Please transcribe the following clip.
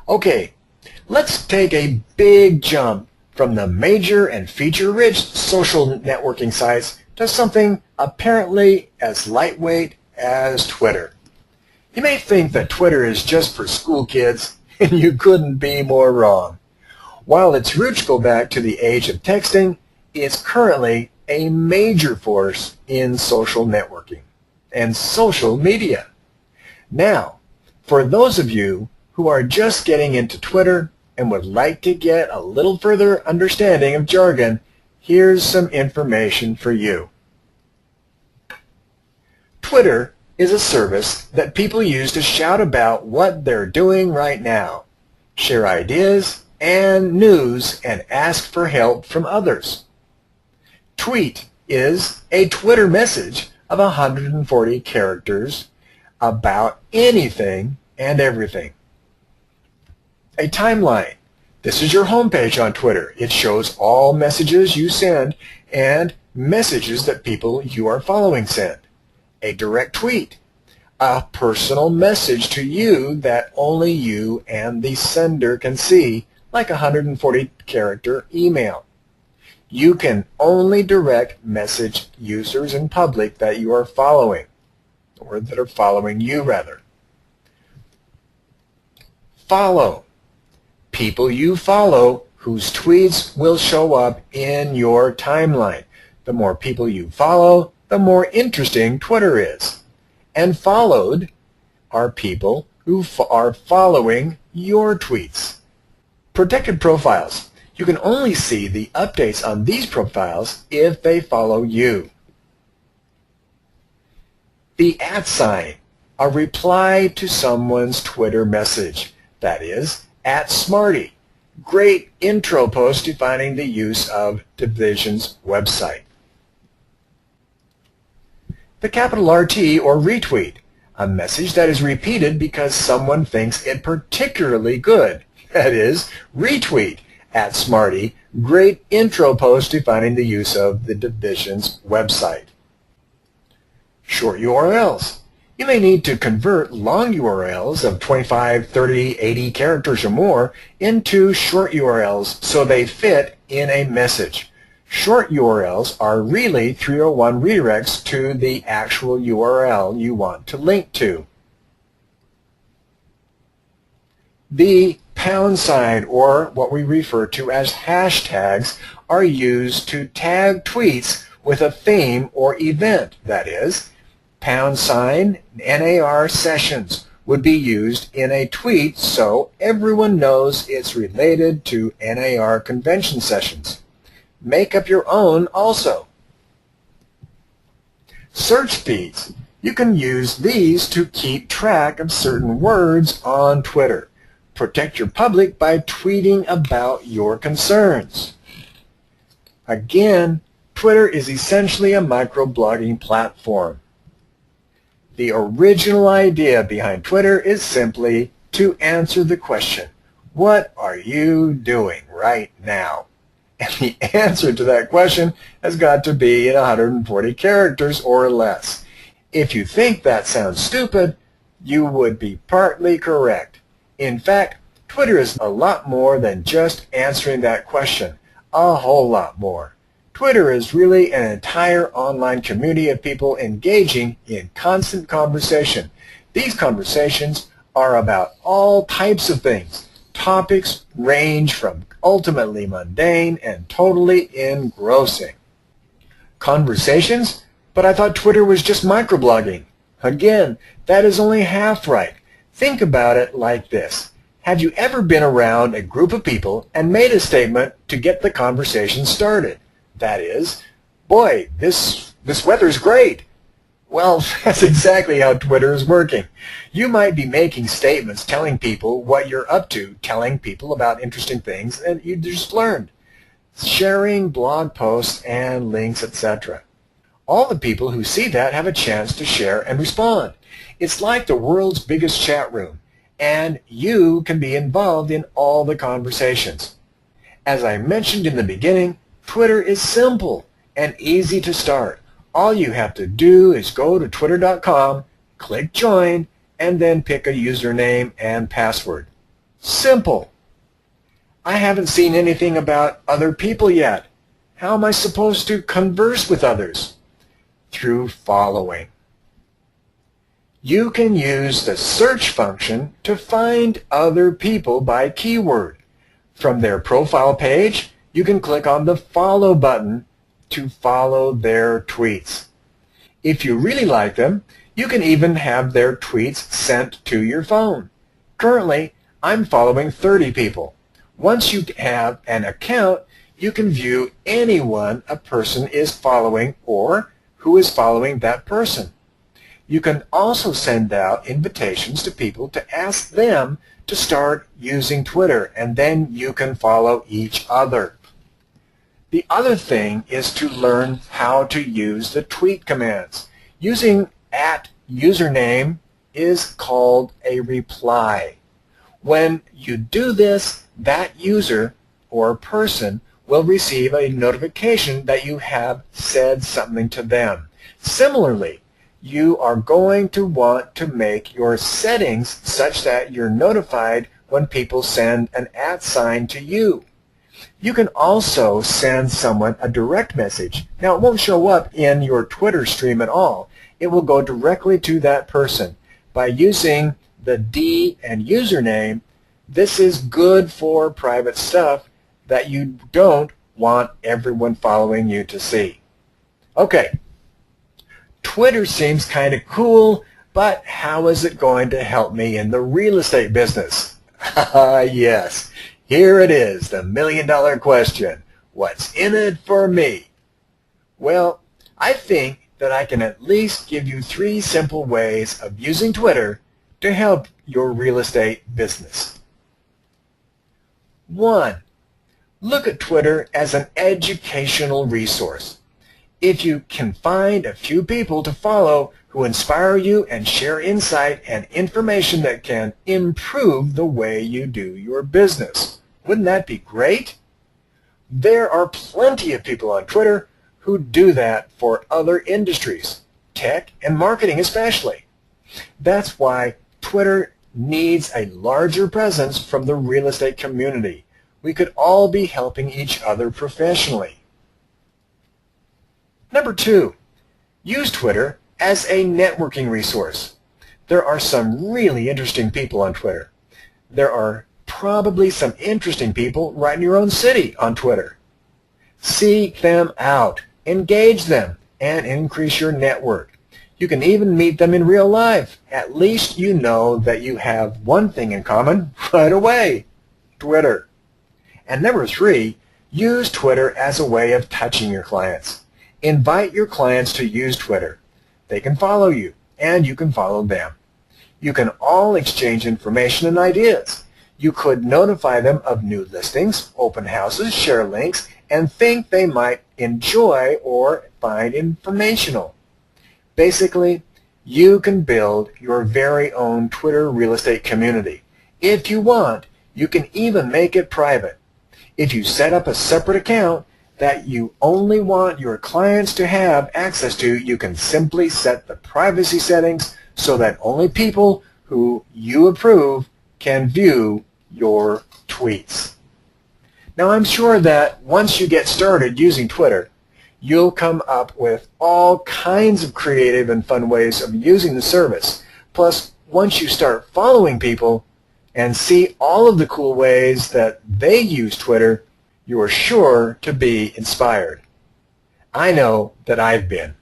Okay, let's take a big jump from the major and feature-rich social networking sites to something apparently as lightweight as Twitter. You may think that Twitter is just for school kids, and you couldn't be more wrong. While its roots go back to the age of texting, it's currently a major force in social networking and social media. Now, for those of you who are just getting into Twitter and would like to get a little further understanding of jargon, here's some information for you. Twitter is a service that people use to shout about what they're doing right now, share ideas and news, and ask for help from others. Tweet is a Twitter message of 140 characters about anything and everything. A timeline. This is your homepage on Twitter. It shows all messages you send and messages that people you are following send. A direct tweet. A personal message to you that only you and the sender can see, like a 140-character email. You can only direct message users in public that you are following, or that are following you, rather. Follow. People you follow whose tweets will show up in your timeline. The more people you follow, the more interesting Twitter is. And followed are people who are following your tweets. Protected profiles. You can only see the updates on these profiles if they follow you. The @ a reply to someone's Twitter message. That is, @Smarty. Great intro post defining the use of Division's website. The capital RT or retweet, a message that is repeated because someone thinks it particularly good. That is, retweet @Smarty. Great intro post defining the use of the Division's website. Short URLs. You may need to convert long URLs of 25, 30, 80 characters or more into short URLs so they fit in a message. Short URLs are really 301 redirects to the actual URL you want to link to. The #, or what we refer to as hashtags, are used to tag tweets with a theme or event. That is, #NAR sessions would be used in a tweet so everyone knows it's related to NAR convention sessions. Make up your own also. Search feeds. You can use these to keep track of certain words on Twitter. Protect your public by tweeting about your concerns. Again, Twitter is essentially a microblogging platform. The original idea behind Twitter is simply to answer the question, what are you doing right now? And the answer to that question has got to be in 140 characters or less. If you think that sounds stupid, you would be partly correct. In fact, Twitter is a lot more than just answering that question, a whole lot more. Twitter is really an entire online community of people engaging in constant conversation. These conversations are about all types of things. Topics range from ultimately mundane and totally engrossing. Conversations? But I thought Twitter was just microblogging. Again, that is only half right. Think about it like this. Have you ever been around a group of people and made a statement to get the conversation started? That is, boy, this weather's great. Well, that's exactly how Twitter is working. You might be making statements telling people what you're up to, telling people about interesting things that you just learned, sharing blog posts and links, etc. All the people who see that have a chance to share and respond. It's like the world's biggest chat room, and you can be involved in all the conversations. As I mentioned in the beginning, Twitter is simple and easy to start. All you have to do is go to twitter.com, click join, and then pick a username and password. Simple. I haven't seen anything about other people yet. How am I supposed to converse with others? Through following. You can use the search function to find other people by keyword. From their profile page, you can click on the follow button to follow their tweets. If you really like them, you can even have their tweets sent to your phone. Currently, I'm following 30 people. Once you have an account, you can view anyone a person is following or who is following that person. You can also send out invitations to people to ask them to start using Twitter, and then you can follow each other. The other thing is to learn how to use the tweet commands. Using @username is called a reply. When you do this, that user or person will receive a notification that you have said something to them. Similarly, you are going to want to make your settings such that you're notified when people send an @ to you. You can also send someone a direct message. Now, it won't show up in your Twitter stream at all. It will go directly to that person. By using the D and username, this is good for private stuff that you don't want everyone following you to see. Okay, Twitter seems kind of cool, but how is it going to help me in the real estate business? Yes, here it is, the million-dollar question. What's in it for me? Well, I think that I can at least give you 3 simple ways of using Twitter to help your real estate business. 1. Look at Twitter as an educational resource. If you can find a few people to follow who inspire you and share insight and information that can improve the way you do your business, wouldn't that be great? There are plenty of people on Twitter who do that for other industries, tech and marketing especially. That's why Twitter needs a larger presence from the real estate community. We could all be helping each other professionally. Number 2, use Twitter as a networking resource. There are some really interesting people on Twitter. There are probably some interesting people right in your own city on Twitter. Seek them out, engage them, and increase your network. You can even meet them in real life. At least you know that you have one thing in common right away, Twitter. And number 3, use Twitter as a way of touching your clients. Invite your clients to use Twitter. They can follow you, and you can follow them. You can all exchange information and ideas. You could notify them of new listings, open houses, share links, and think they might enjoy or find informational. Basically, you can build your very own Twitter real estate community. If you want, you can even make it private. If you set up a separate account that you only want your clients to have access to, you can simply set the privacy settings so that only people who you approve can view your tweets. Now, I'm sure that once you get started using Twitter, you'll come up with all kinds of creative and fun ways of using the service. Plus, once you start following people and see all of the cool ways that they use Twitter, you are sure to be inspired. I know that I've been.